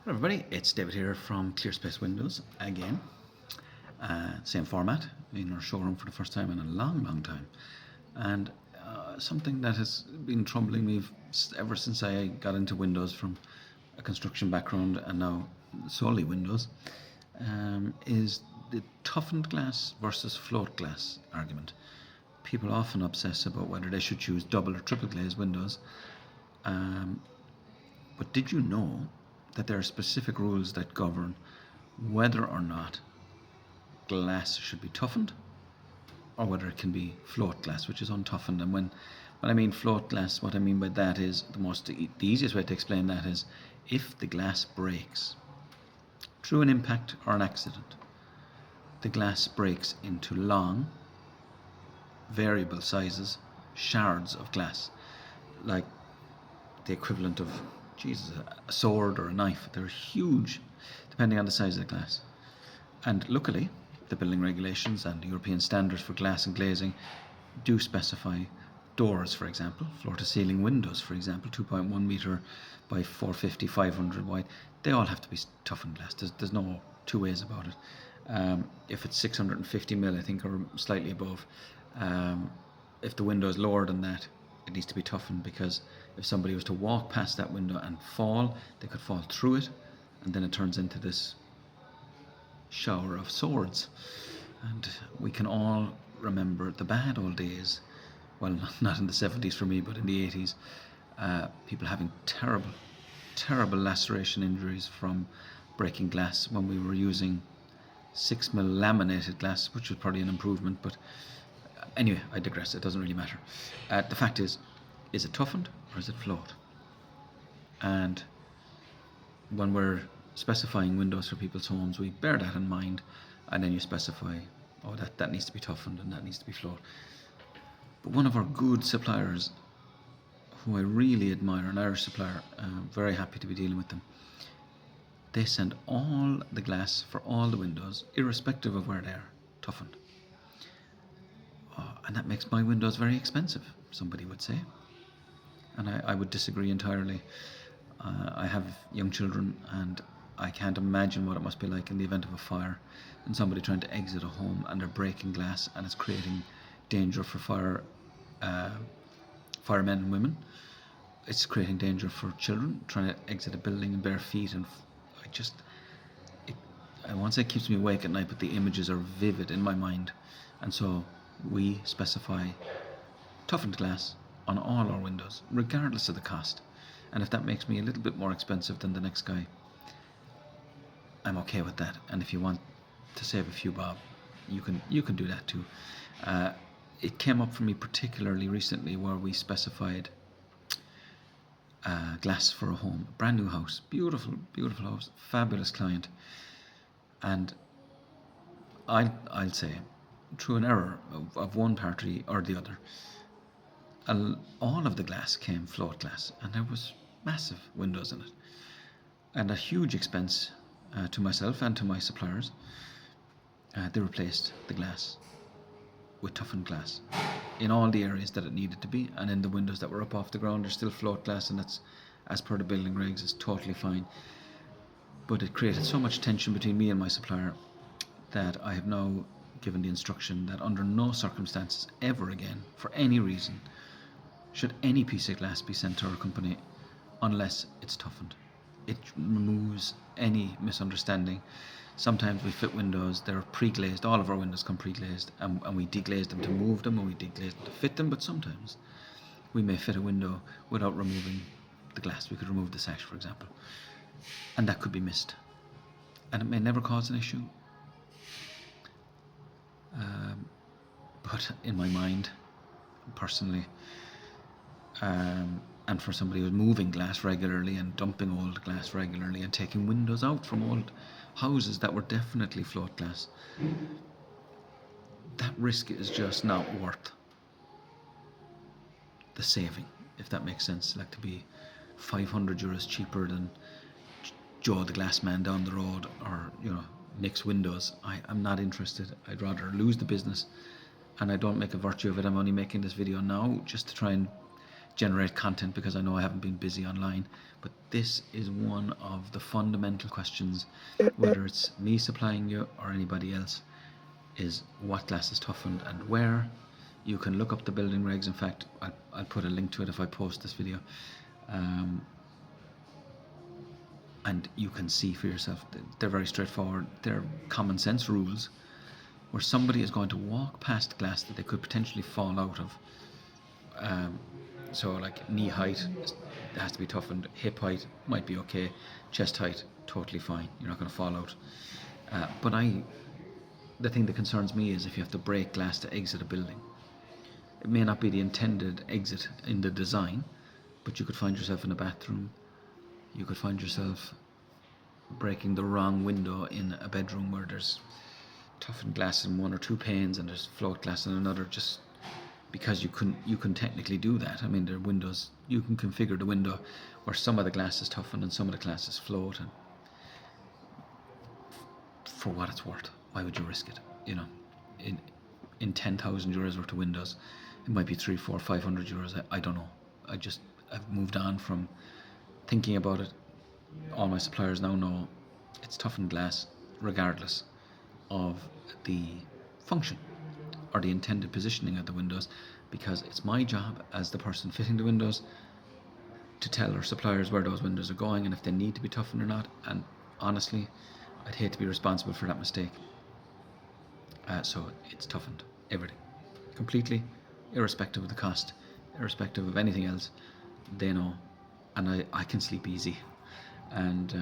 Hello everybody, it's David here from Clear Space Windows again. Same format in our showroom for the first time in a long time. And something that has been troubling me ever since I got into Windows from a construction background and now solely Windows is the toughened glass versus float glass argument. People often obsess about whether they should choose double or triple glazed windows. But did you know that there are specific rules that govern whether or not glass should be toughened or whether it can be float glass, which is untoughened? And when I mean float glass, what I mean by that is the easiest way to explain that is if the glass breaks through an impact or an accident, the glass breaks into long, variable sizes, shards of glass, like the equivalent of a sword or a knife. They're huge, depending on the size of the glass. And luckily, the building regulations and the European standards for glass and glazing do specify doors, for example, floor-to-ceiling windows, for example, 2.1 meter by 450, 500 wide. They all have to be toughened glass. There's no two ways about it. If it's 650 mil, I think, or slightly above, if the window is lower than that, it needs to be toughened, because if somebody was to walk past that window and fall, they could fall through it, and then it turns into this shower of swords. And we can all remember the bad old days, well, not in the 70s for me, but in the 80s, people having terrible laceration injuries from breaking glass when we were using 6mm laminated glass, which was probably an improvement, but anyway, I digress. It doesn't really matter. The fact is it toughened or is it float? And when we're specifying windows for people's homes, we bear that in mind, and then you specify, oh, that needs to be toughened and that needs to be float. But one of our good suppliers, who I really admire, an Irish supplier, very happy to be dealing with them, they send all the glass for all the windows, irrespective of where they are, toughened. And that makes my windows very expensive, somebody would say. And I would disagree entirely. I have young children, and I can't imagine what it must be like in the event of a fire and somebody trying to exit a home and they're breaking glass and it's creating danger for firemen and women. It's creating danger for children trying to exit a building in bare feet, and I won't say it keeps me awake at night, but the images are vivid in my mind. And so we specify toughened glass on all our windows, regardless of the cost. And if that makes me a little bit more expensive than the next guy, I'm okay with that. And if you want to save a few bob, you can do that too. It came up for me particularly recently where we specified glass for a home, a brand new house, beautiful house, fabulous client, and I'll say, through an error of one party or the other, all of the glass came float glass, and there was massive windows in it, and a huge expense to myself and to my suppliers. They replaced the glass with toughened glass in all the areas that it needed to be, and in the windows that were up off the ground, there's still float glass, and that's, as per the building regs, is totally fine. But it created so much tension between me and my supplier that I have now given the instruction that under no circumstances ever again, for any reason, should any piece of glass be sent to our company unless it's toughened. It removes any misunderstanding. Sometimes we fit windows, they're pre-glazed, all of our windows come pre-glazed, and we deglaze them to move them, and we deglaze them to fit them, but sometimes we may fit a window without removing the glass. We could remove the sash, for example, and that could be missed, and it may never cause an issue. But in my mind, personally, and for somebody who's moving glass regularly and dumping old glass regularly and taking windows out from old houses that were definitely float glass, that risk is just not worth the saving, if that makes sense. Like, to be 500 euros cheaper than Joe the glass man down the road, or mix windows, I'm not interested. I'd rather lose the business, and I don't make a virtue of it. I'm only making this video now just to try and generate content because I know I haven't been busy online. But this is one of the fundamental questions, whether it's me supplying you or anybody else, is what glass is toughened and where. You can look up the building regs. In fact, I'll put a link to it if I post this video. And you can see for yourself. They're very straightforward. They're common sense rules where somebody is going to walk past glass that they could potentially fall out of. So like knee height has to be toughened, hip height might be okay, chest height totally fine, you're not going to fall out. But the thing that concerns me is if you have to break glass to exit a building. It may not be the intended exit in the design, but you could find yourself in a bathroom, you could find yourself breaking the wrong window in a bedroom where there's toughened glass in one or two panes and there's float glass in another, just because you can technically do that. I mean, there are windows, you can configure the window where some of the glass is toughened and some of the glass is float, and for what it's worth, why would you risk it? You know, in 10,000 euros worth of windows, it might be 300, 400, 500 euros. I don't know. I've moved on from thinking about it. All my suppliers now know it's toughened glass regardless of the function or the intended positioning of the windows, because it's my job as the person fitting the windows to tell our suppliers where those windows are going and if they need to be toughened or not. And honestly, I'd hate to be responsible for that mistake. So it's toughened, everything, completely, irrespective of the cost, irrespective of anything else. They know, and I can sleep easy. And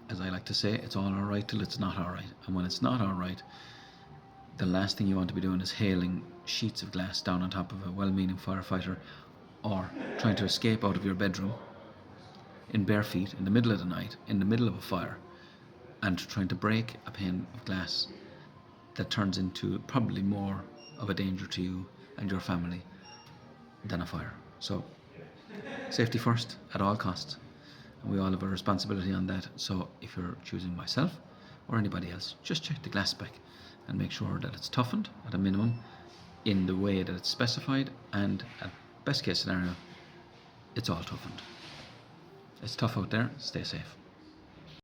as I like to say, it's all alright till it's not alright. And when it's not alright, the last thing you want to be doing is hailing sheets of glass down on top of a well-meaning firefighter, or trying to escape out of your bedroom in bare feet in the middle of the night, in the middle of a fire, and trying to break a pane of glass that turns into probably more of a danger to you and your family than a fire. So safety first at all costs, and we all have a responsibility on that. So if you're choosing myself or anybody else, just check the glass spec and make sure that it's toughened at a minimum in the way that it's specified, and at best case scenario, it's all toughened. It's tough out there, stay safe.